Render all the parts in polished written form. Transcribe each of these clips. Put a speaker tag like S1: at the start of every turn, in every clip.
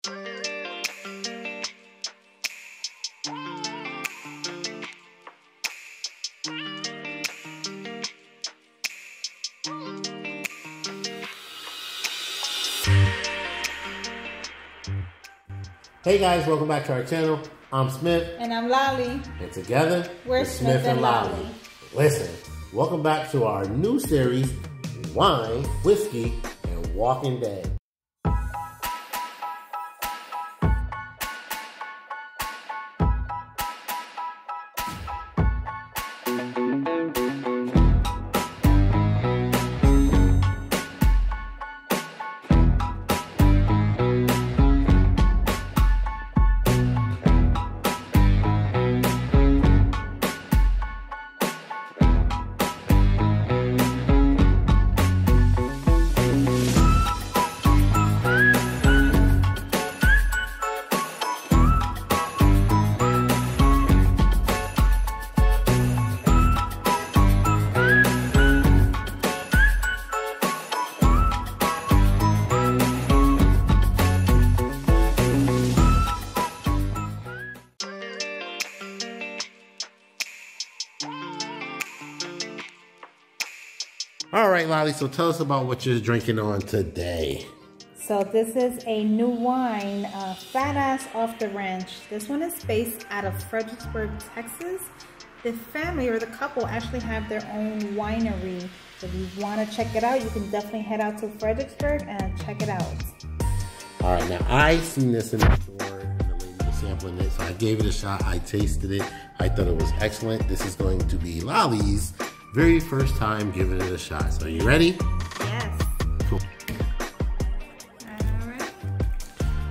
S1: Hey guys, welcome back to our channel. I'm Smif.
S2: And I'm Laly.
S1: And together,
S2: we're Smif and Laly.
S1: Listen, welcome back to our new series, Wine, Whiskey, and Walking Dead. All right, Laly, so tell us about what you're drinking on today.
S2: So this is a new wine, Fat Ass Off the Ranch. This one is based out of Fredericksburg, Texas. The family or the couple actually have their own winery. So if you want to check it out, you can definitely head out to Fredericksburg and check it out. All
S1: right, now I seen this in the store and the lady was sampling it, so I gave it a shot. I tasted it. I thought it was excellent. This is going to be Laly's very first time giving it a shot. So are you ready?
S2: Yes.
S1: Cool.
S2: All right.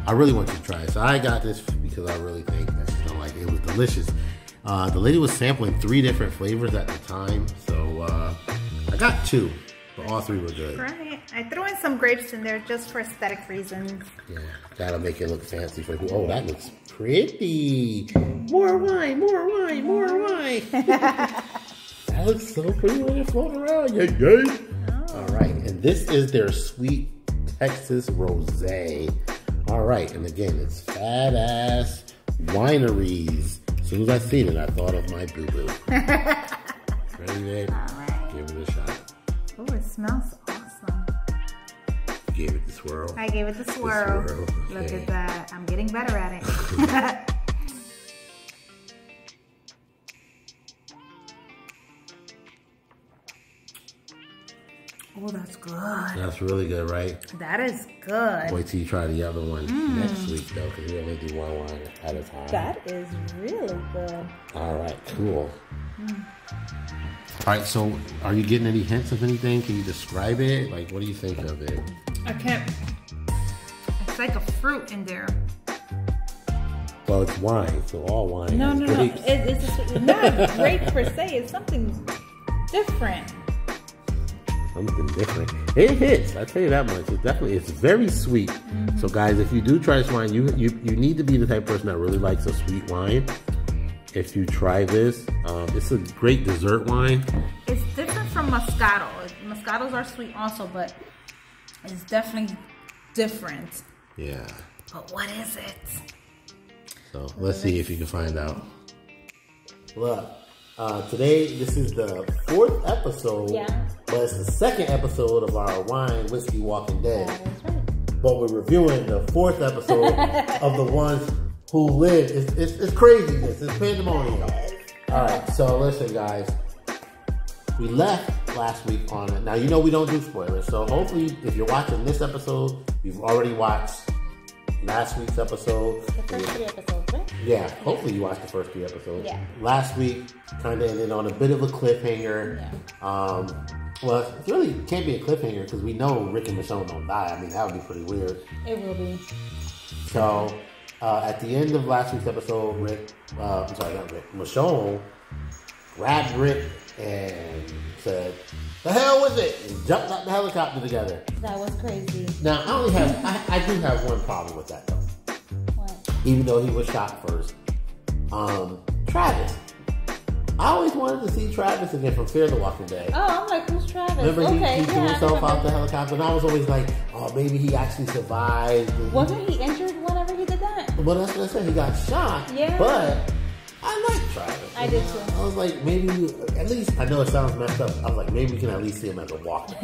S1: I really want you to try it. So I got this because I really think that she's gonna like it. It was delicious. The lady was sampling 3 different flavors at the time. So I got 2, but all 3 were good.
S2: Right. I threw in some grapes in there just for aesthetic reasons.
S1: Yeah, that'll make it look fancy for you. Oh, that looks pretty. More wine, more wine, more wine. That looks so pretty when it's floating around. Yay, yay. Oh. All right, and this is their Sweet Texas Rosé. All right, and again, it's Fat Ass Wineries. As soon as I seen it, I thought of my boo-boo. Ready, babe?
S2: All right.
S1: Give it a shot.
S2: Oh, it smells awesome.
S1: You gave it the swirl.
S2: I gave it the swirl.
S1: Okay.
S2: Look at that. I'm getting better at it. Oh, that's good.
S1: That's really good, right?
S2: That is good.
S1: Wait till you try the other one next week, though, because we only do one wine at a time.
S2: That is really good.
S1: All right, cool. All right, so are you getting any hints of anything? Can you describe it? Like, what do you think of it?
S2: I can't. It's like a fruit in there.
S1: Well, it's wine, so all wine.
S2: No. It's not grape per se. It's something different.
S1: Something different. It hits. I tell you that much. It's very sweet. So guys, if you do try this wine, you need to be the type of person that really likes a sweet wine. If you try this, it's a great dessert wine.
S2: It's different from Moscato. Moscatos are sweet also, but it's definitely different.
S1: Yeah.
S2: But what is it?
S1: So let's see if you can find out. Look. Today, this is the 4th episode, but it's the 2nd episode of our Wine, Whiskey, Walking Dead.
S2: That's right.
S1: But we're reviewing the 4th episode of the ones who lived. It's craziness. It's pandemonium. All right, so listen, guys. We left last week on it. Now, you know we don't do spoilers, so hopefully if you're watching this episode, you've already watched last week's episode.
S2: The first 3 episodes, right?
S1: Yeah, hopefully you watched the first 3 episodes.
S2: Yeah.
S1: Last week kind of ended on a bit of a cliffhanger.
S2: Yeah.
S1: Well, it really can't be a cliffhanger because we know Rick and Michonne don't die. I mean, that would be pretty weird.
S2: It will be.
S1: So, at the end of last week's episode, Michonne grabbed Rick and said, "The hell was it?" and jumped out the helicopter together.
S2: That was crazy.
S1: Now, I do have one problem with that though.
S2: What?
S1: Even though he was shot first. Travis. I always wanted to see Travis again from Fear the Walking Dead.
S2: Oh, I'm like, who's Travis?
S1: Remember he threw himself out the helicopter, and I was always like, oh, maybe he actually survived.
S2: Wasn't he injured whenever
S1: well, that's what I said. He got shot.
S2: Yeah.
S1: But I like Travis.
S2: I did too.
S1: I was like, maybe, at least, I know it sounds messed up. I was like, maybe we can at least see him as a walker.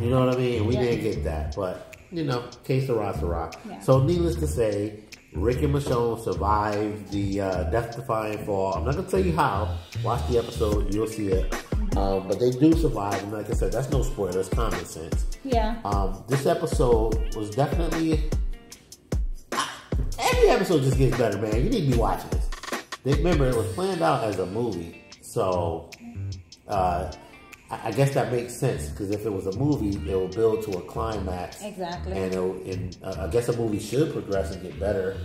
S1: You know what I mean? We didn't get that. But, you know, case of rock.
S2: Yeah.
S1: So, needless to say, Rick and Michonne survived the death-defying fall. I'm not going to tell you how. Watch the episode. You'll see it. But they do survive. And like I said, that's no spoiler. It's common sense.
S2: Yeah.
S1: This episode was definitely... Every episode just gets better, man. You need to be watching this. Remember, it was planned out as a movie. So, I guess that makes sense. Because if it was a movie, it will build to a climax.
S2: Exactly.
S1: And I guess a movie should progress and get better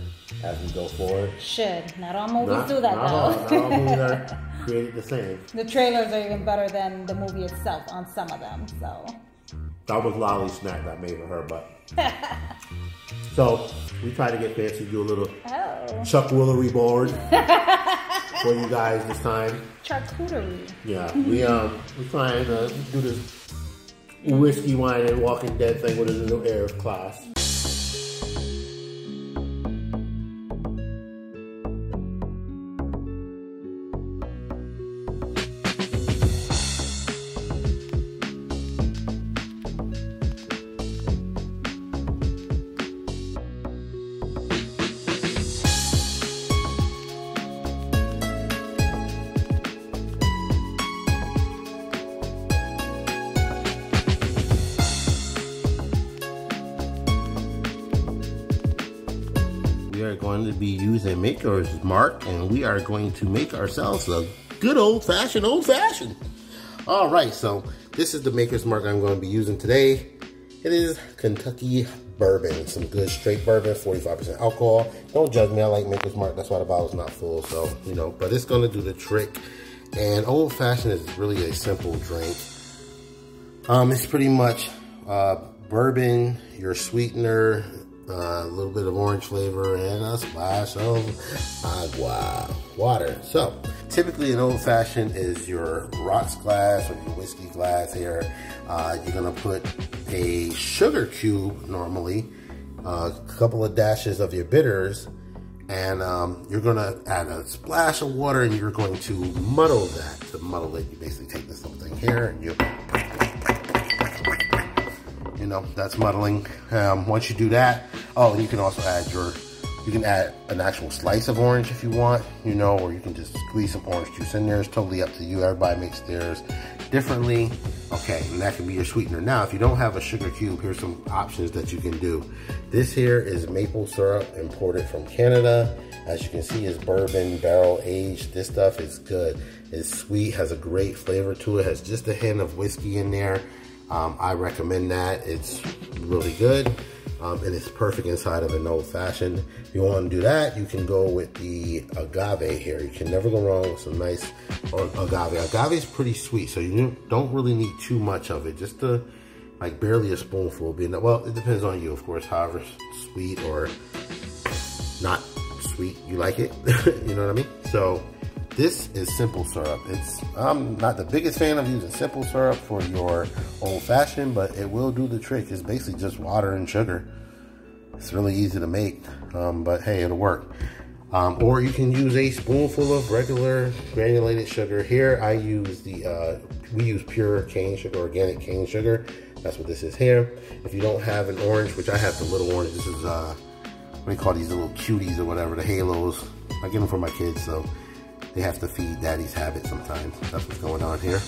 S1: as we go forward.
S2: Should. Not all movies do that,
S1: Not all movies are created the same.
S2: The trailers are even better than the movie itself on some of them, so.
S1: That was Laly's snack I made for her, but. So, we try to get fancy, do a little Chuck Willery board for you guys this time.
S2: Charcuterie.
S1: Yeah, we're trying to do this whiskey, wine, and Walking Dead thing with a little air of class. We are going to be using Maker's Mark, and we are going to make ourselves a good old-fashioned. All right, so this is the Maker's Mark I'm going to be using today. It is Kentucky bourbon, some good straight bourbon, 45% alcohol. Don't judge me, I like Maker's Mark, that's why the bottle's not full, so, you know, but it's going to do the trick. And old-fashioned is really a simple drink. It's pretty much bourbon, your sweetener, a little bit of orange flavor, and a splash of agua, water. So, typically an old-fashioned is your rocks glass or your whiskey glass here. You're gonna put a sugar cube, normally, a couple of dashes of your bitters, and you're gonna add a splash of water, and you're going to muddle that. To muddle it, you basically take this little thing here, and you know, that's muddling. Once you do that, oh, you can also add you can add an actual slice of orange if you want, you know, or you can just squeeze some orange juice in there. It's totally up to you. Everybody makes theirs differently. Okay, and that can be your sweetener. Now, if you don't have a sugar cube, here's some options that you can do. This here is maple syrup imported from Canada. As you can see, it's bourbon barrel aged. This stuff is good. It's sweet, has a great flavor to it, has just a hint of whiskey in there. I recommend that. It's really good, and it's perfect inside of an old-fashioned. If you want to do that, you can go with the agave here. You can never go wrong with some nice agave. Agave is pretty sweet, so you don't really need too much of it. Just like barely a spoonful. Well, it depends on you, of course, however sweet or not sweet you like it. You know what I mean? So this is simple syrup. I'm not the biggest fan of using simple syrup for your old-fashioned, but it will do the trick. It's basically just water and sugar. It's really easy to make, but hey, it'll work. Or you can use a spoonful of regular granulated sugar. Here I use we use pure cane sugar, organic cane sugar. That's what this is here. If you don't have an orange, which I have the little orange, this is, what do you call these little cuties or whatever, the halos. I get them for my kids, so they have to feed daddy's habit sometimes. That's what's going on here.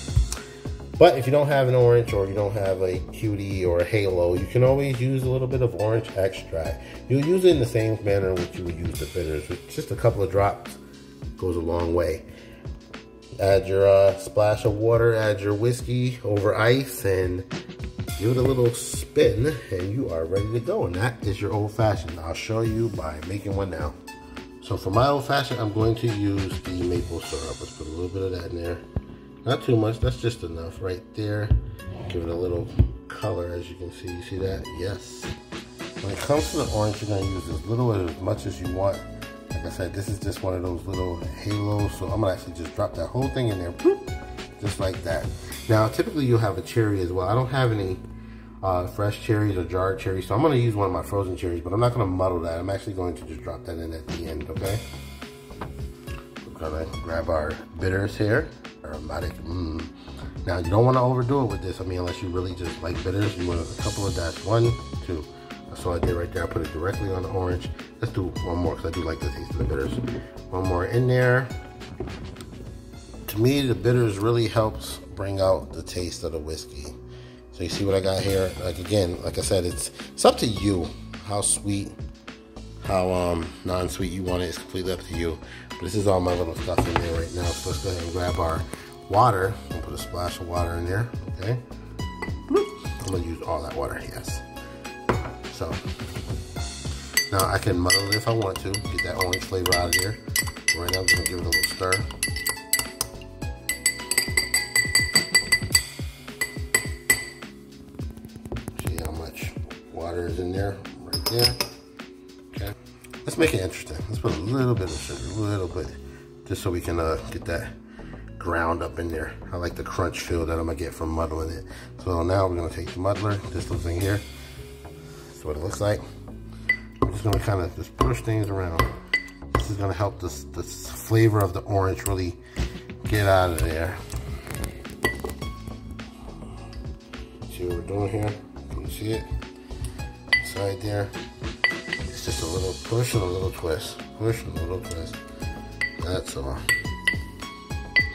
S1: But if you don't have an orange or you don't have a cutie or a halo, you can always use a little bit of orange extract. You'll use it in the same manner in which you would use the bitters. With just a couple of drops goes a long way. Add your splash of water, add your whiskey over ice, and give it a little spin, and you are ready to go. And that is your old-fashioned. I'll show you by making one now. So for my old-fashioned, I'm going to use the maple syrup. Let's put a little bit of that in there. Not too much, that's just enough right there. Give it a little color, as you can see. You see that? Yes. When it comes to the orange, you're gonna use as little or as much as you want. Like I said, this is just one of those little halos, so I'm gonna actually just drop that whole thing in there, boop, just like that. Now, typically you'll have a cherry as well. I don't have any fresh cherries or jarred cherries. So I'm going to use one of my frozen cherries, but I'm not going to muddle that. I'm actually going to just drop that in at the end, okay? We're going to grab our bitters here. Aromatic. Now, you don't want to overdo it with this. I mean, unless you really just like bitters, you want a couple of dashes. 1, 2. That's all I did right there. I put it directly on the orange. Let's do one more because I do like the taste of the bitters. One more in there. To me, the bitters really helps bring out the taste of the whiskey. So you see what I got here? Like again, like I said, it's up to you how sweet, how non-sweet you want it. It's completely up to you. But this is all my little stuff in there right now. So let's go ahead and grab our water and put a splash of water in there. Okay. I'm gonna use all that water. Yes. So now I can muddle it if I want to, get that orange flavor out of here. Right now I'm gonna give it a little stir. See how much water is in there, right there. Okay. Let's make it interesting. Let's put a little bit of sugar, a little bit, just so we can get that ground up in there. I like the crunch feel that I'm gonna get from muddling it. So now we're gonna take the muddler, this little thing here. That's what it looks like. I'm just gonna kind of just push things around. This is gonna help this flavor of the orange really get out of there. See what we're doing here? Can you see it? Inside there. It's just a little push and a little twist. Push and a little twist. That's all.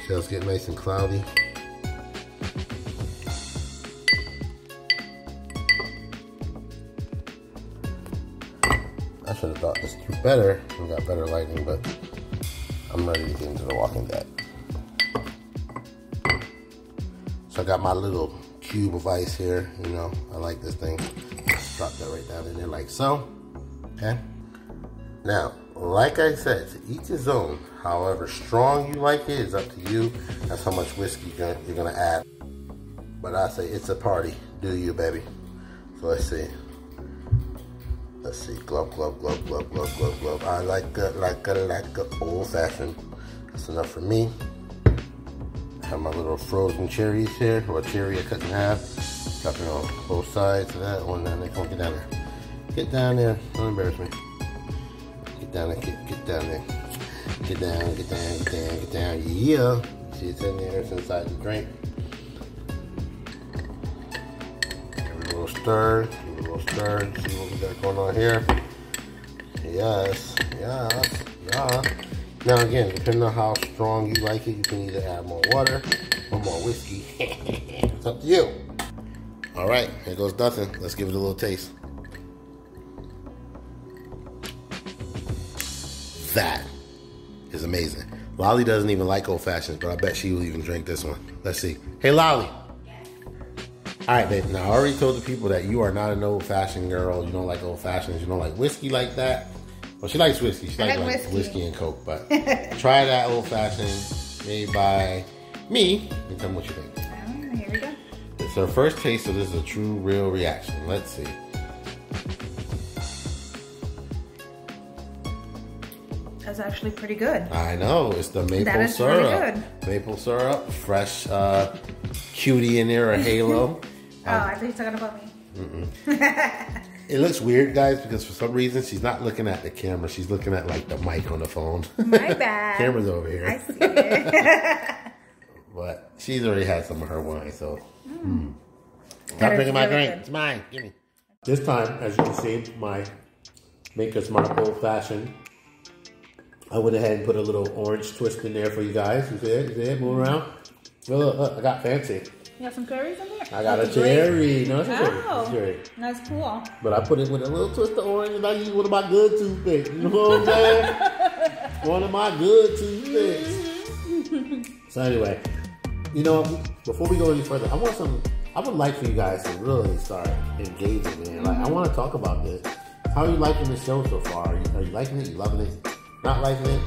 S1: See how it's getting nice and cloudy? I should have thought this through better and got better lighting, but I'm ready to get into the Walking Dead. So I got my little cube of ice here, you know, I like this thing. Just drop that right down in there like so, okay? Now, like I said, to each his own. However strong you like it is up to you. That's how much whiskey you're gonna add. But I say it's a party. Do you, baby? So let's see. Let's see. Glove, glove, glove, glove, glove, glove, glove. I like a old fashioned. That's enough for me. I have my little frozen cherries here, or a cherry I cut in half. Drop it on both sides of that one down there. Come on, get down there. Get down there. Don't embarrass me. Get down there. Get down there. Get down, get down, get down, get down. Yeah. See it's in there, it's inside the drink. Give it a little stir, give it a little stir. See what we got going on here. Yes, yes, yeah. Now again, depending on how strong you like it, you can either add more water or more whiskey. It's up to you. All right, here goes nothing. Let's give it a little taste. That is amazing. Laly doesn't even like old fashions, but I bet she will even drink this one. Let's see. Hey, Laly. Yes. All right, babe. Now, I already told the people that you are not an old fashioned girl. You don't like old fashions. You don't like whiskey like that. Well, she likes whiskey. She likes whiskey and Coke, but try that old fashioned made by me and tell me what you think.
S2: Here we go.
S1: It's our first taste, so this is a true, real reaction. Let's see.
S2: That's actually pretty good.
S1: I know. It's the maple syrup. Really good. Maple syrup, fresh cutie in there, a halo.
S2: I thought you were talking about me.
S1: It looks weird, guys, because for some reason she's not looking at the camera. She's looking at like the mic on the phone.
S2: My bad.
S1: Camera's over here.
S2: I see it.
S1: But she's already had some of her wine, so. Stop drinking my drink. Good. It's mine. Give me. This time, as you can see, my Maker's Mark Old Fashioned. I went ahead and put a little orange twist in there for you guys. You see it? You see it? Move around. Look, I got fancy.
S2: You got some cherries in there?
S1: I got a cherry. No, it's a cherry. It's a cherry.
S2: That's cool.
S1: But I put it with a little twist of orange, and I use one of my good toothpicks. You know what I'm saying? One of my good toothpicks. So anyway, you know, before we go any further, I would like for you guys to really start engaging, man. Like, I want to talk about this. How are you liking the show so far? Are you liking it? You loving it? Not liking it?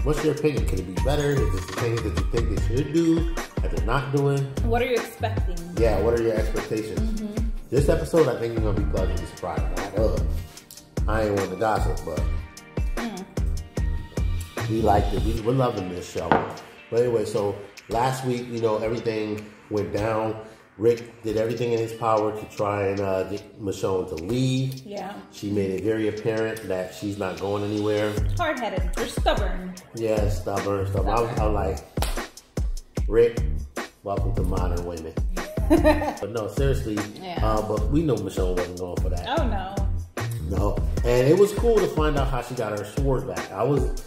S1: What's your opinion? Can it be better? Is this the things that you think they should do that they're not doing?
S2: What are you expecting?
S1: Yeah, what are your expectations? This episode, I think you're going to be pleasantly surprised. I ain't one to gossip, but we liked it. We're loving this show. But anyway, so last week, you know, everything went down Rick did everything in his power to try and get Michonne to leave.
S2: Yeah.
S1: She made it very apparent that she's not going anywhere.
S2: Hard-headed. They're stubborn.
S1: Yeah, stubborn. I was like, Rick, welcome to modern women. But no, seriously.
S2: Yeah.
S1: But we know Michonne wasn't going for that.
S2: Oh, no.
S1: No. And it was cool to find out how she got her sword back. I was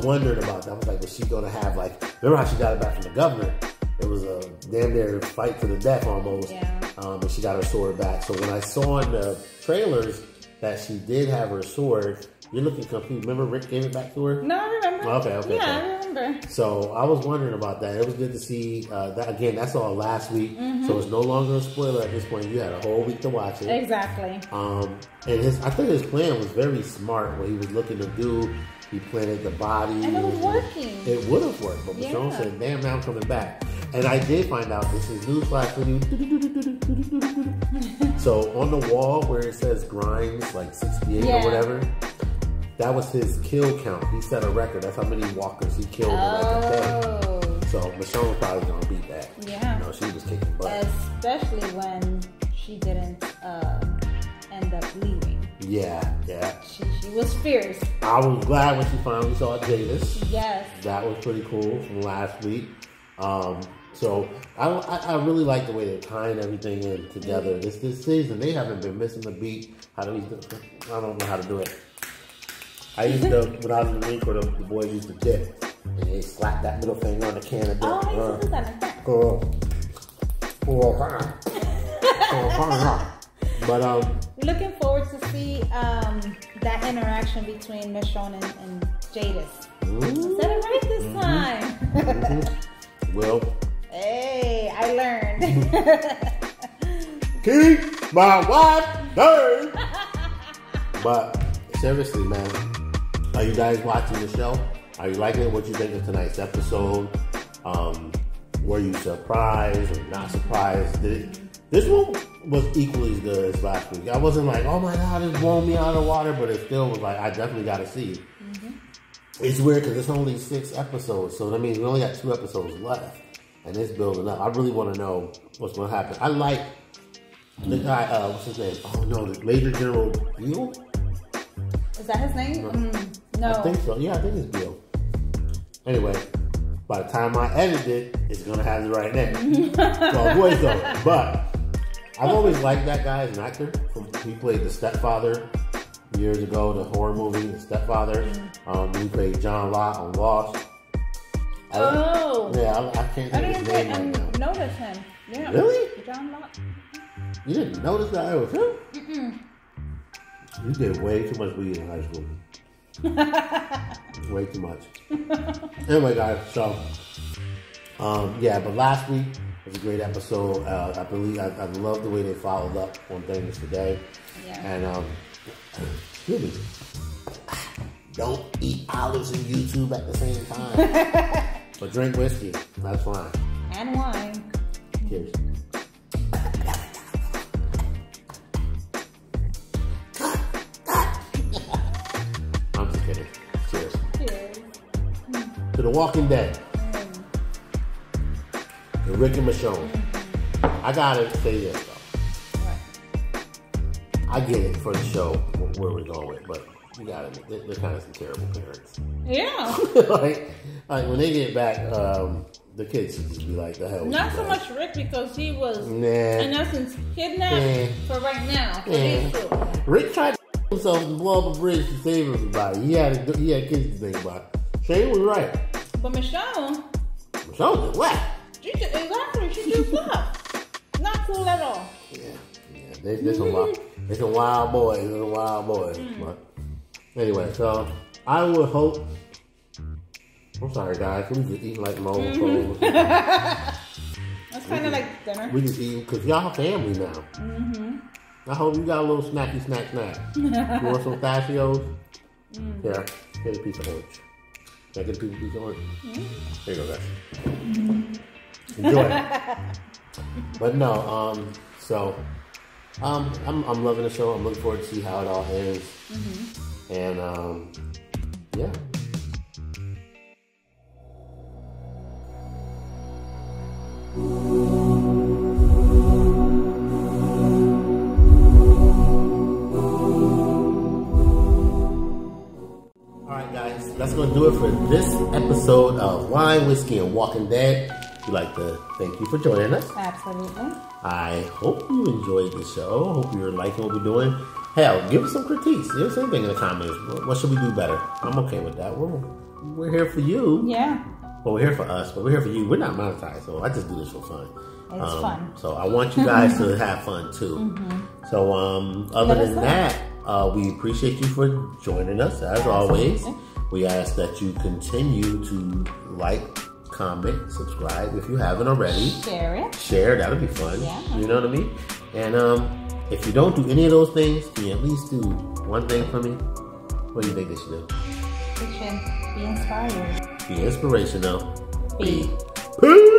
S1: wondering about that. I was like, was she going to have, like, remember how she got it back from the governor? It was a damn near fight to the death almost. Yeah. And she got her sword back. So when I saw in the trailers that she did have her sword, you're looking confused. Remember Rick gave it back to her?
S2: No, I remember.
S1: Okay.
S2: Yeah, I remember.
S1: So I was wondering about that. It was good to see that. Again, that's all last week. So it's no longer a spoiler at this point. You had a whole week to watch it.
S2: Exactly.
S1: And I think his plan was very smart. What he was looking to do, he planted the body.
S2: And it was working.
S1: It would have worked. But Michonne said, damn, now I'm coming back. And I did find out, this is newsflash for you. So on the wall where it says Grimes, like 68 or whatever, that was his kill count. He set a record. That's how many walkers he killed in like a day. So Michonne was probably going to beat that.
S2: Yeah.
S1: No, she was kicking butt.
S2: Especially when she didn't end up leaving.
S1: Yeah.
S2: She was fierce.
S1: I was glad when she finally saw Jadis.
S2: Yes.
S1: That was pretty cool from last week. So I really like the way they're tying everything in together. This season, they haven't been missing a beat. I don't know how to do it. I used to, when I was in the Marine Corps, the boys used to dip. And they slap that middle finger on the can of dip.
S2: Oh, I used to do that like that.
S1: But
S2: looking forward to see that interaction between Michonne and Jadis. I said it right this time.
S1: Well,
S2: hey, I learned.
S1: Keep my wife safe. But seriously, man, are you guys watching the show? Are you liking it? What you think of tonight's episode? Were you surprised or not surprised? This one was equally as good as last week. I wasn't like, oh my God, it's blowing me out of the water, but it still was like, I definitely got to see. It's weird because it's only 6 episodes, so that means we only got 2 episodes left, and it's building up. I really want to know what's going to happen. I like the guy, what's his name? Oh no, the Major General Beale?
S2: Is that his name? No.
S1: I think so. Yeah, I think it's Beale. Anyway, by the time I edit it, it's going to have the right name. Well, voiceover. But I've always liked that guy as an actor. He played the stepfather years ago, the horror movie, The Stepfather. He played John Locke on Lost. I can't think of his name right now.
S2: Notice him. Yeah.
S1: Really?
S2: John Locke.
S1: You didn't notice that it was him? You did way too much weed in high school. Way too much. Anyway, guys, so but last week was a great episode. I believe I love the way they followed up on things today. Yeah. And excuse me. Don't eat olives and YouTube at the same time. But drink whiskey. That's fine.
S2: And wine.
S1: Cheers. I'm just kidding. Cheers.
S2: Cheers.
S1: To The Walking Dead. And Rick and Michonne. I gotta say this though. I get it for the show where we're going with, but you gotta admit, they're kind of some terrible parents.
S2: Yeah.
S1: like when they get back, the kids should just be like, the hell.
S2: Not so much Rick because he was in essence kidnapped for right now.
S1: Rick tried to himself and blow up a bridge to save everybody. He had kids to think about. Shane was right.
S2: But Michonne
S1: did what?
S2: She just left. Not cool at all.
S1: Yeah. They're some wild boys. But anyway, so I would hope. I'm sorry, guys. We just eating like moles.
S2: That's kind of like dinner.
S1: We just eat because y'all family now. I hope you got a little snack. You want some pistachios? Here, get a piece of orange. Can I get a piece of orange? There you go, guys. Enjoy it. But no, I'm loving the show. I'm looking forward to see how it all ends. And yeah. Alright guys, that's going to do it for this episode of Wine, Whiskey, and Walking Dead. We'd like to thank you for joining us.
S2: Absolutely.
S1: I hope you enjoyed the show. Hope you're liking what we're doing. Hell, give us some critiques. Give us anything in the comments. What should we do better? I'm okay with that. We're here for you.
S2: Yeah.
S1: Well, we're here for us, but we're here for you. We're not monetized, so I just do this for fun.
S2: It's fun.
S1: So I want you guys to have fun too. So other than that, we appreciate you for joining us as always. We ask that you continue to like, comment, subscribe if you haven't already. Share, that'll be fun.
S2: Yeah.
S1: You know what I mean? And if you don't do any of those things, can you at least do one thing for me? What do you think they should do?
S2: They should be inspired.
S1: Be inspirational.
S2: Be.
S1: Peace.